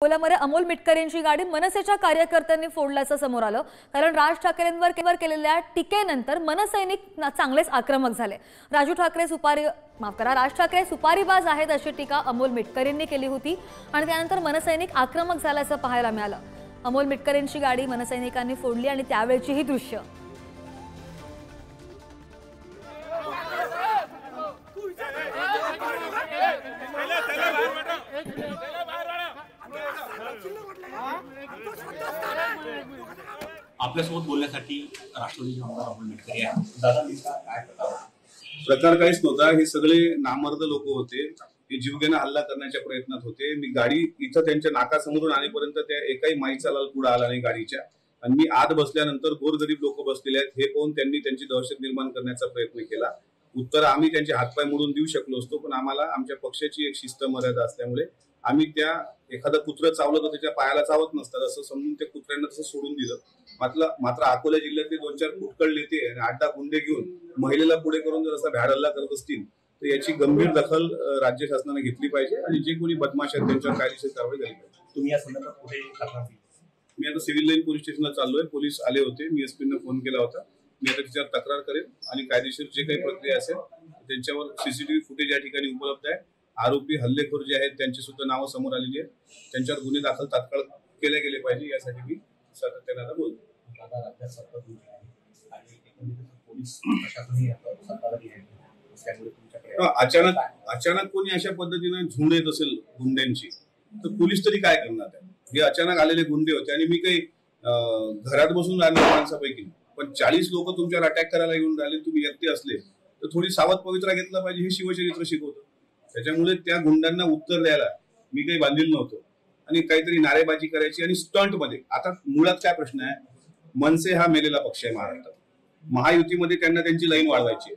अकोल्यामध्ये अमोल मिटकर यांची गाडी मनसेच्या कार्यकर्त्यांनी फोडल्याचं समोर आलं। कारण राज ठाकरेंवर केलेल्या टीकेनंतर मनसैनिक चांगलेच आक्रमक झाले। राज ठाकरे सुपारीबाज आहेत अशी टीका अमोल मिटकर यांनी केली होती आणि त्यानंतर मनसैनिक आक्रमक झाल्याचं पाहायला मिळालं। अमोल मिटकर यांची गाडी मनसैनिकांनी फोडली आणि त्यावेळची ही दृश्य। आपल्यासोबत बोलण्यासाठी राष्ट्रवादीचे आमदार अमोल मिटकर आहेत। दादा काय प्रकार काहीच नव्हता। हे सगळे नामर्द लोक होते, ते जीवघेणा हल्ला करण्याच्या प्रयत्नात होते। मी गाडी इथं त्यांच्या नाकासमोरून आणेपर्यंत त्या एकाही माईचा लाल पुढे आला नाही गाडीच्या, आणि मी आत बसल्यानंतर गोरगरीब लोक बसलेले आहेत हे पाहून त्यांनी त्यांची दहशत निर्माण करण्याचा प्रयत्न केला। उत्तर आम्ही त्यांचे हातपाय मोडून देऊ शकलो असतो, पण आम्हाला आमच्या पक्षाची एक शिस्त मर्यादा असल्यामुळे आम्ही त्या एखादा कुत्र चावलं तर त्याच्या पायाला चावत नसतात असं समजून त्या कुत्र्यांना तसं सोडून दिलं। मात्र अकोला जिल्ह्यातले 2-4 फुटकळ नेते आणि 8-10 गुंडे घेऊन महिलेला पुढे करून जर असा भ्याड हल्ला करत असतील तर याची गंभीर दखल राज्य शासनाने घेतली पाहिजे आणि जे कोणी बदमाश आहेत त्यांच्यावर कायदेशीर कारवाई झाली पाहिजे। तुम्ही या संदर्भात कुठे तक्रार केली? मी आता सिव्हिल लाईन पोलीस स्टेशनला चाललोय। पोलीस आले होते, मी एसपींना फोन केला होता। मी आता त्याच्यावर तक्रार करेन आणि कायदेशीर जे काही प्रक्रिया असेल त्यांच्यावर सीसीटीव्ही फुटेज या ठिकाणी उपलब्ध आहे। आरोपी हल्लेखोर जे आहेत त्यांची सुद्धा नावं समोर आलेली आहेत, त्यांच्यावर गुन्हे दाखल तात्काळ केले गेले पाहिजे यासाठी मी सातत्याने आता बोलतो। राज्यात सत्ता तुमची आहे आणि एकंदरीत पोलीस प्रशासनही सत्ताधारी आहे, त्यामुळे तुमच्याकडे अचानक कोणी अशा पद्धतीने झुंड येत असेल गुंड्यांची तर पोलीस तरी काय करणार आहे? हे अचानक आलेले गुंडे होते आणि मी काही घरात बसून राहिले माणसापैकी, पण 40 लोक तुमच्यावर अटॅक करायला येऊन राहिले, तुम्ही एकटे असले तर थोडी सावध पवित्रा घेतला पाहिजे हे शिवचरित्र शिकवतं। त्याच्यामुळे त्या गुंडांना उत्तर द्यायला मी काही बांधील नव्हतो आणि काहीतरी नारेबाजी करायची आणि स्टंट मध्ये। आता मुळात काय प्रश्न आहे, मनसे हा मेलेला पक्ष आहे महाराष्ट्रात, महायुतीमध्ये त्यांना त्यांची लाईन वाढवायची,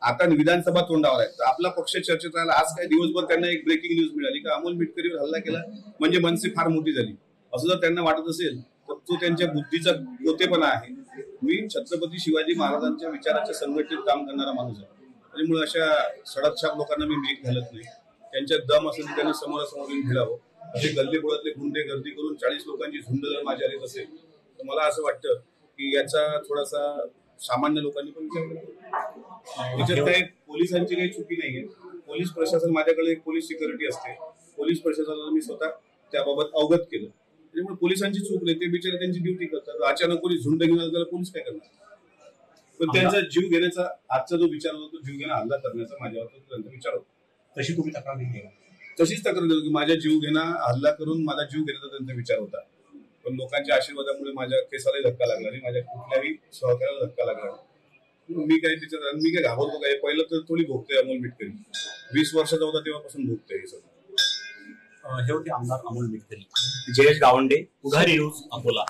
आता विधानसभा तोंडावर आहे, तर आपला पक्ष चर्चेत राहिला। आज काय दिवसभर त्यांना एक ब्रेकिंग न्यूज मिळाली का अमोल मिटकरीवर हल्ला केला म्हणजे मनसे फार मोठी झाली, असं जर त्यांना वाटत असेल तर तो त्यांच्या बुद्धीचा गोतेपणा आहे। मी छत्रपती शिवाजी महाराजांच्या विचाराच्या संघटित काम करणारा माणूस आहे, त्यामुळे अशा सडकछाप लोकांना मी मेघ घालत नाही। त्यांच्या दम असेल त्यांनी समोरासमोर येऊन भिडावं। असे गल्लीबोळातले गुंडे गर्दी करून 40 लोकांची झुंड जर माझ्या येत असेल तर मला असं वाटतं की याचा थोडासा सामान्य लोकांनी पण विचार करावा। याच्यात काही पोलिसांची काही चुकी नाहीये। पोलीस प्रशासन, माझ्याकडे एक पोलीस सिक्युरिटी असते, पोलीस प्रशासनाला मी स्वतः त्याबाबत अवगत केलं, त्यामुळे पोलिसांची चूक नाही, ते बिचारे त्यांची ड्युटी करतात। अचानक कोणी झुंड घेऊन आलं तर पोलीस काय करणार? पण त्यांचा जीव घेण्याचा आजचा जो विचार होता तो जीव घेणा हल्ला करण्याचा माझ्यावर त्यांचा विचार होता। तशी तुम्ही तक्रार दिली? तशीच तक्रार दिली की माझ्या जीव घेणा हल्ला करून माझा जीव घेण्याचा त्यांचा विचार होता, पण लोकांच्या आशीर्वादामुळे माझ्या केसालाही धक्का लागला नाही, माझ्या कुठल्याही सहकार्याला धक्का लागला नाही। मी काय घाबरतो काय? पहिलं तर थोडी भोगतोय अमोल मिटकरी, 20 वर्षाचा होता तेव्हापासून भोगतोय हे सगळं। हे होते आमदार अमोल मिटकरी। जयेश गावंडे, पुढारी न्यूज, अकोला।